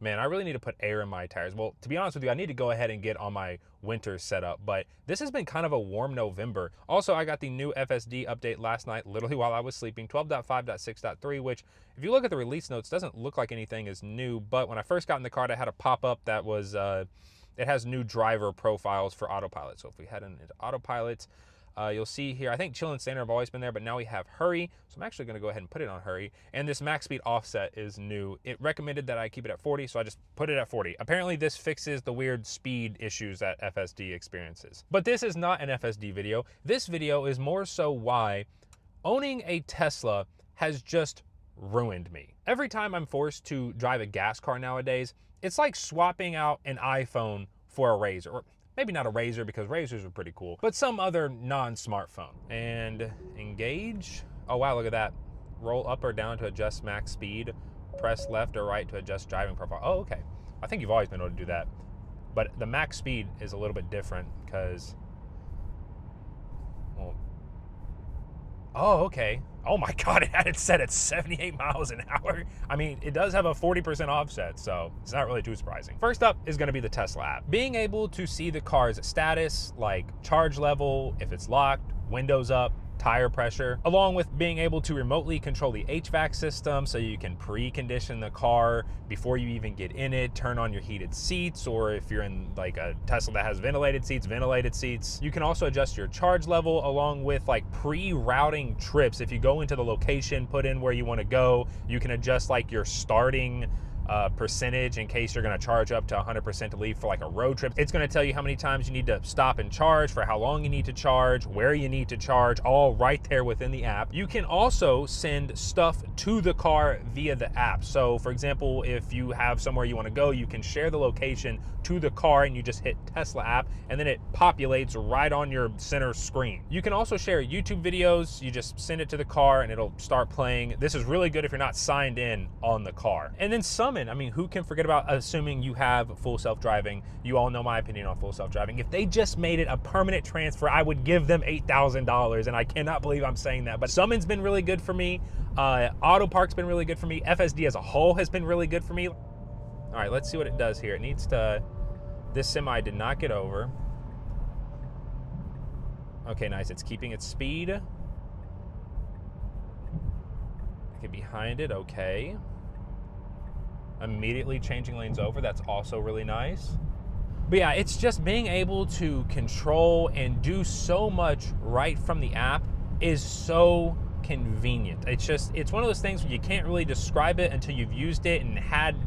Man, I really need to put air in my tires. Well, to be honest with you, I need to go ahead and get on my winter setup, but this has been kind of a warm November. Also, I got the new FSD update last night, literally while I was sleeping, 12.5.6.3, which if you look at the release notes, doesn't look like anything is new, but when I first got in the car, I had a pop-up that was, it has new driver profiles for autopilot. So if we head into autopilot, you'll see here, I think chill and standard have always been there, but now we have hurry. So I'm actually gonna go ahead and put it on hurry. And this max speed offset is new. It recommended that I keep it at 40, so I just put it at 40. Apparently this fixes the weird speed issues that FSD experiences. But this is not an FSD video. This video is more so why owning a Tesla has just ruined me. Every time I'm forced to drive a gas car nowadays, it's like swapping out an iPhone for a Razr, or maybe not a Razr because Razrs are pretty cool, but some other non-smartphone. And engage. Oh wow, look at that. Roll up or down to adjust max speed. Press left or right to adjust driving profile. Oh, okay. I think you've always been able to do that. But the max speed is a little bit different because, well, oh, okay. Oh my God, it had it set at 78 miles an hour. I mean, it does have a 40% offset, so it's not really too surprising. First up is gonna be the Tesla app. Being able to see the car's status, like charge level, if it's locked, windows up, tire pressure, along with being able to remotely control the HVAC system so you can precondition the car before you even get in it, turn on your heated seats, or if you're in like a Tesla that has ventilated seats. You can also adjust your charge level along with like pre-routing trips. If you go into the location, put in where you want to go, you can adjust like your starting percentage in case you're going to charge up to 100% to leave for like a road trip. It's going to tell you how many times you need to stop and charge, for how long you need to charge, where you need to charge, all right there within the app. You can also send stuff to the car via the app. So for example, if you have somewhere you want to go, you can share the location to the car and you just hit Tesla app and then it populates right on your center screen. You can also share YouTube videos. You just send it to the car and it'll start playing. This is really good if you're not signed in on the car. And then Summon. I mean, who can forget about, assuming you have full self-driving? You all know my opinion on full self-driving. If they just made it a permanent transfer, I would give them $8,000, and I cannot believe I'm saying that. But Summon's been really good for me. Auto Park's been really good for me. FSD as a whole has been really good for me. All right, let's see what it does here. It needs to, this semi did not get over. Okay, nice, it's keeping its speed. Okay, behind it, okay. Immediately changing lanes over, that's also really nice. But yeah, it's just being able to control and do so much right from the app is so convenient. It's one of those things where you can't really describe it until you've used it and had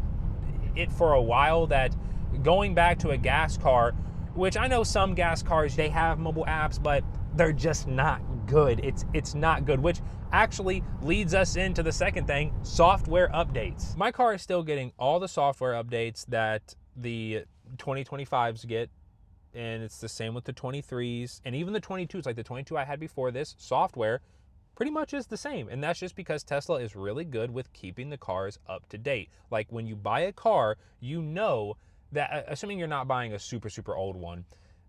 it for a while, that going back to a gas car, which I know some gas cars, they have mobile apps, but they're just not good. It's not good, which actually leads us into the second thing, software updates. My car is still getting all the software updates that the 2025s get, and it's the same with the 23s and even the 22s. Like the 22 I had before this, software pretty much is the same, and that's just because Tesla is really good with keeping the cars up to date. Like when you buy a car, you know that, assuming you're not buying a super old one,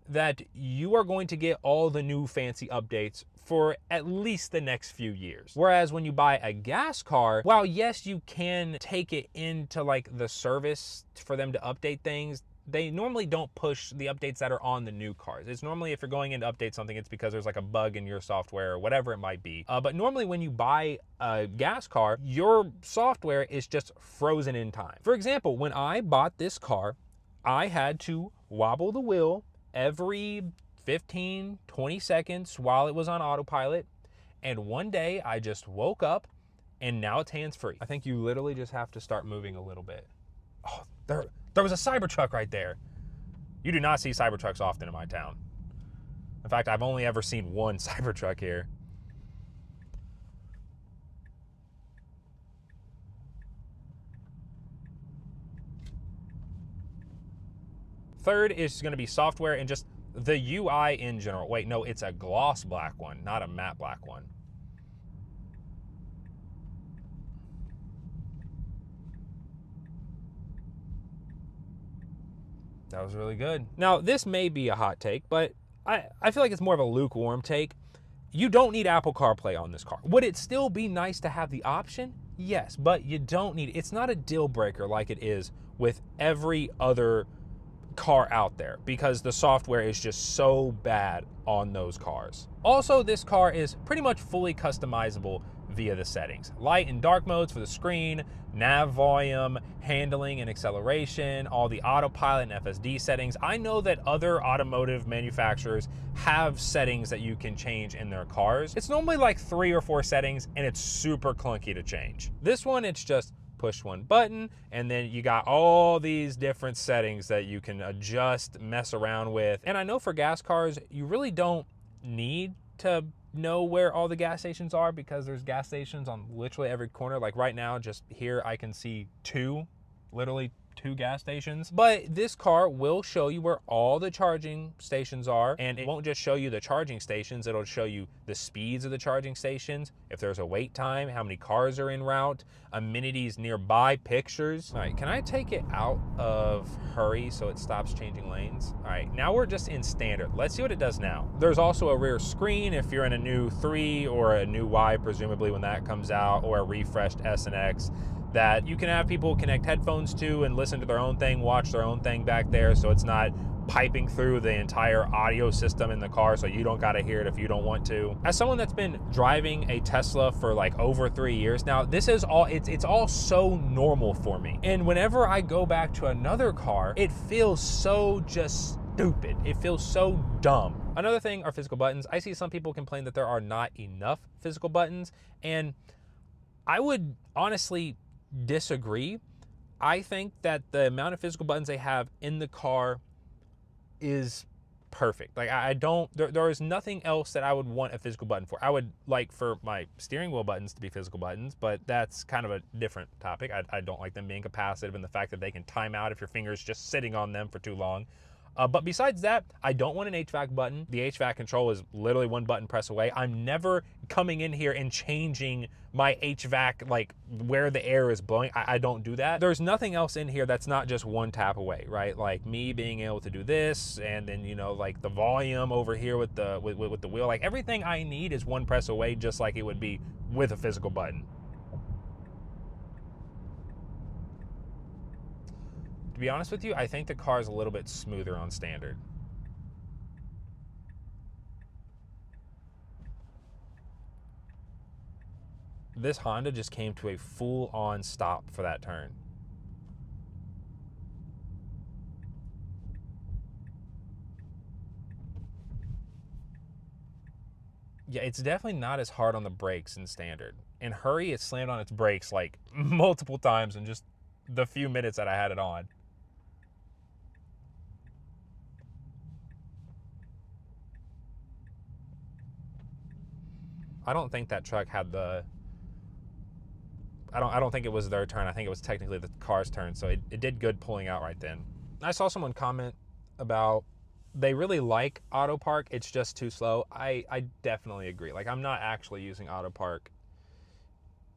that you are going to get all the new fancy updates for at least the next few years. Whereas when you buy a gas car, while yes, you can take it into like the service for them to update things, they normally don't push the updates that are on the new cars. It's normally, if you're going in to update something, it's because there's like a bug in your software or whatever it might be. But normally when you buy a gas car, your software is just frozen in time. For example, when I bought this car, I had to wobble the wheel every 15, 20 seconds while it was on autopilot. And one day I just woke up and now it's hands-free. I think you literally just have to start moving a little bit. Oh, there was a Cybertruck right there. You do not see Cybertrucks often in my town. In fact, I've only ever seen one Cybertruck here. Third is going to be software and just the UI in general. Wait, no, it's a gloss black one, not a matte black one. That was really good. Now, this may be a hot take, but I feel like it's more of a lukewarm take. You don't need Apple CarPlay on this car. Would it still be nice to have the option? Yes, but you don't need it. It's not a deal breaker like it is with every other car out there because the software is just so bad on those cars. Also, this car is pretty much fully customizable via the settings. Light and dark modes for the screen, nav volume, handling and acceleration, all the autopilot and FSD settings. I know that other automotive manufacturers have settings that you can change in their cars. It's normally like 3 or 4 settings and it's super clunky to change. This one, it's just push one button, and then you got all these different settings that you can adjust, mess around with. And I know for gas cars, you really don't need to know where all the gas stations are because there's gas stations on literally every corner. Like right now, just here, I can see literally two gas stations. But this car will show you where all the charging stations are, and it won't just show you the charging stations, it'll show you the speeds of the charging stations, if there's a wait time, how many cars are en route, amenities nearby, pictures. All right, can I take it out of hurry so it stops changing lanes? All right, now we're just in standard. Let's see what it does now. There's also a rear screen if you're in a new 3 or a new Y, presumably when that comes out, or a refreshed S and X, that you can have people connect headphones to and listen to their own thing, watch their own thing back there, so it's not piping through the entire audio system in the car, so you don't gotta hear it if you don't want to. As someone that's been driving a Tesla for like over 3 years now, this is all, it's all so normal for me. And whenever I go back to another car, it feels so just stupid. It feels so dumb. Another thing are physical buttons. I see some people complain that there are not enough physical buttons, and I would honestly disagree. I think that the amount of physical buttons they have in the car is perfect. Like I don't, there is nothing else that I would want a physical button for. I would like for my steering wheel buttons to be physical buttons, but that's kind of a different topic. I don't like them being capacitive, and the fact that they can time out if your finger's just sitting on them for too long. But besides that, I don't want an HVAC button. The HVAC control is literally one button press away. I'm never coming in here and changing my HVAC, like where the air is blowing. I don't do that. There's nothing else in here that's not just one tap away, right? Like me being able to do this, and then, you know, like the volume over here with the with the wheel. Like everything I need is one press away, just like it would be with a physical button. To be honest with you, I think the car is a little bit smoother on standard. This Honda just came to a full-on stop for that turn. Yeah, it's definitely not as hard on the brakes in standard. In hurry, it slammed on its brakes like multiple times in just the few minutes that I had it on. I don't think that truck had the, I don't think it was their turn. I think it was technically the car's turn, so it did good pulling out right then. I saw someone comment about they really like auto park, it's just too slow. I definitely agree. Like, I'm not actually using auto park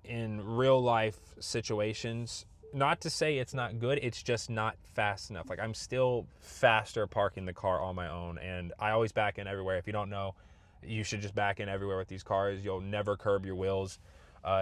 in real life situations. Not to say it's not good, it's just not fast enough. Like, I'm still faster parking the car on my own, and I always back in everywhere. If you don't know, you should just back in everywhere with these cars. You'll never curb your wheels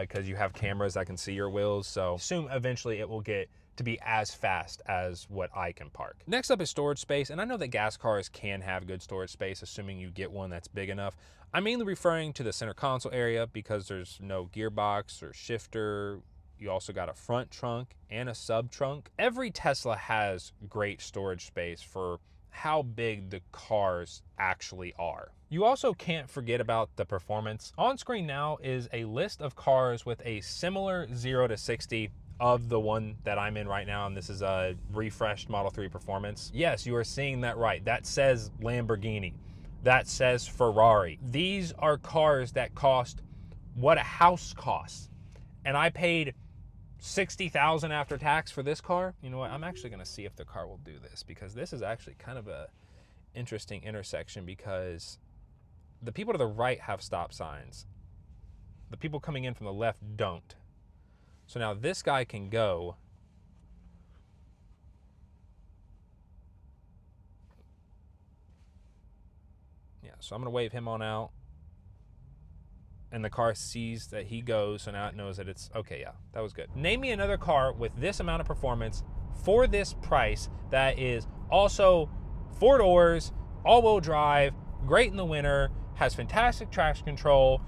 because you have cameras that can see your wheels. So assume eventually it will get to be as fast as what I can park. Next up is storage space. And I know that gas cars can have good storage space, assuming you get one that's big enough. I'm mainly referring to the center console area because there's no gearbox or shifter. You also got a front trunk and a sub trunk. Every Tesla has great storage space for how big the cars actually are. You also can't forget about the performance. On screen now is a list of cars with a similar 0 to 60 of the one that I'm in right now, and this is a refreshed Model 3 performance. Yes, you are seeing that right. That says Lamborghini. That says Ferrari. These are cars that cost what a house costs. And I paid $60,000 after tax for this car. You know what? I'm actually going to see if the car will do this, because this is actually kind of a interesting intersection, because the people to the right have stop signs. The people coming in from the left don't. So now this guy can go. Yeah, so I'm going to wave him on out. And the car sees that he goes, so now it knows that it's okay. Yeah, that was good. Name me another car with this amount of performance for this price that is also 4 doors, all-wheel drive, great in the winter, has fantastic traction control,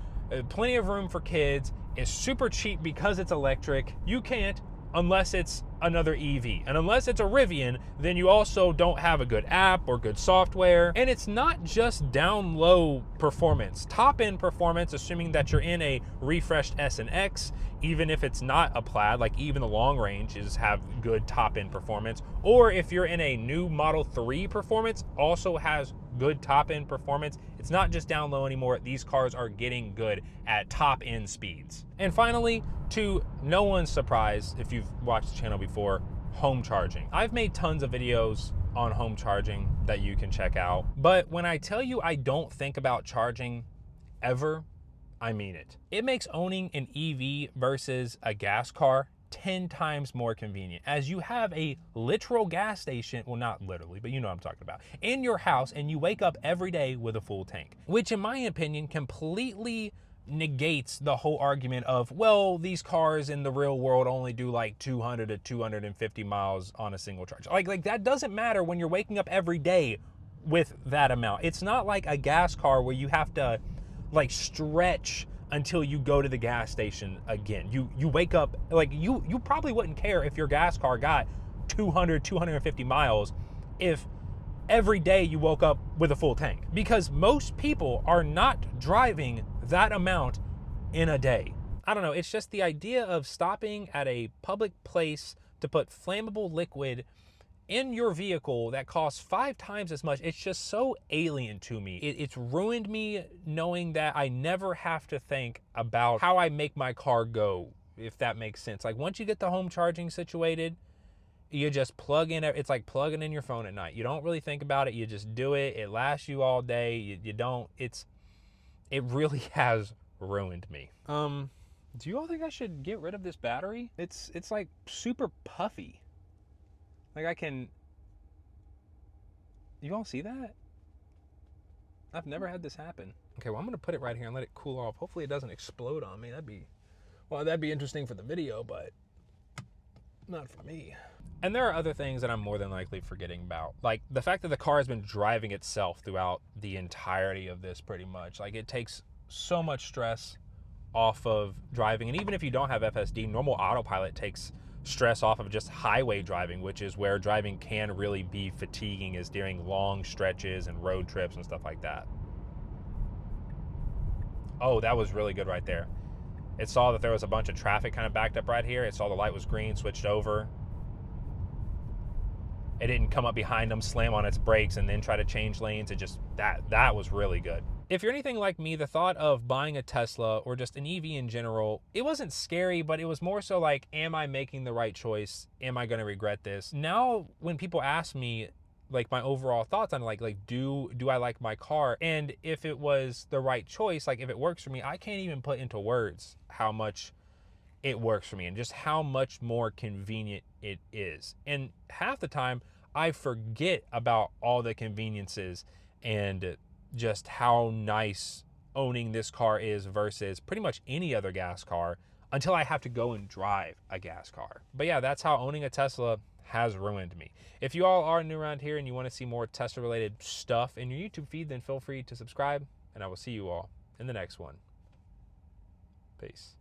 plenty of room for kids, is super cheap because it's electric. You can't unless it's another EV. And unless it's a Rivian, then you also don't have a good app or good software. And it's not just down low performance, top end performance, assuming that you're in a refreshed S and X, even if it's not a Plaid, like even the long ranges have good top end performance. Or if you're in a new Model 3 performance, also has good top end performance. It's not just down low anymore. These cars are getting good at top end speeds. And finally, to no one's surprise, if you've watched the channel before, home charging. I've made tons of videos on home charging that you can check out. But when I tell you I don't think about charging ever, I mean it. It makes owning an EV versus a gas car 10 times more convenient, as you have a literal gas station, well, not literally, but you know what I'm talking about, in your house, and you wake up every day with a full tank, which in my opinion completely negates the whole argument of, well, these cars in the real world only do like 200 to 250 miles on a single charge. Like that doesn't matter when you're waking up every day with that amount. It's not like a gas car where you have to like stretch until you go to the gas station again. You wake up, like you probably wouldn't care if your gas car got 200, 250 miles if every day you woke up with a full tank, because most people are not driving that amount in a day. I don't know, it's just the idea of stopping at a public place to put flammable liquid in your vehicle that costs 5 times as much. It's just so alien to me. It's ruined me knowing that I never have to think about how I make my car go, if that makes sense. Like once you get the home charging situated, you just plug in. It's like plugging in your phone at night. You don't really think about it. You just do it. It lasts you all day. You don't. It really has ruined me. Do you all think I should get rid of this battery? It's like super puffy. Like I can. You all see that? I've never had this happen. Okay, well I'm gonna put it right here and let it cool off. Hopefully it doesn't explode on me. That'd be interesting for the video, but not for me. And there are other things that I'm more than likely forgetting about. Like the fact that the car has been driving itself throughout the entirety of this pretty much. Like it takes so much stress off of driving. And even if you don't have FSD, normal autopilot takes stress off of just highway driving, which is where driving can really be fatiguing, is during long stretches and road trips and stuff like that. Oh, that was really good right there. It saw that there was a bunch of traffic kind of backed up right here. It saw the light was green, switched over. It didn't come up behind them, slam on its brakes, and then try to change lanes. It just, that was really good. If you're anything like me, the thought of buying a Tesla or just an EV in general, it wasn't scary, but it was more so like, am I making the right choice? Am I going to regret this? Now, when people ask me like my overall thoughts on like do I like my car, and if it was the right choice, like if it works for me, I can't even put into words how much it works for me and just how much more convenient it is. And half the time I forget about all the conveniences and just how nice owning this car is versus pretty much any other gas car until I have to go and drive a gas car. But yeah, that's how owning a Tesla has ruined me. If you all are new around here and you want to see more Tesla related stuff in your YouTube feed, then feel free to subscribe, and I will see you all in the next one. Peace.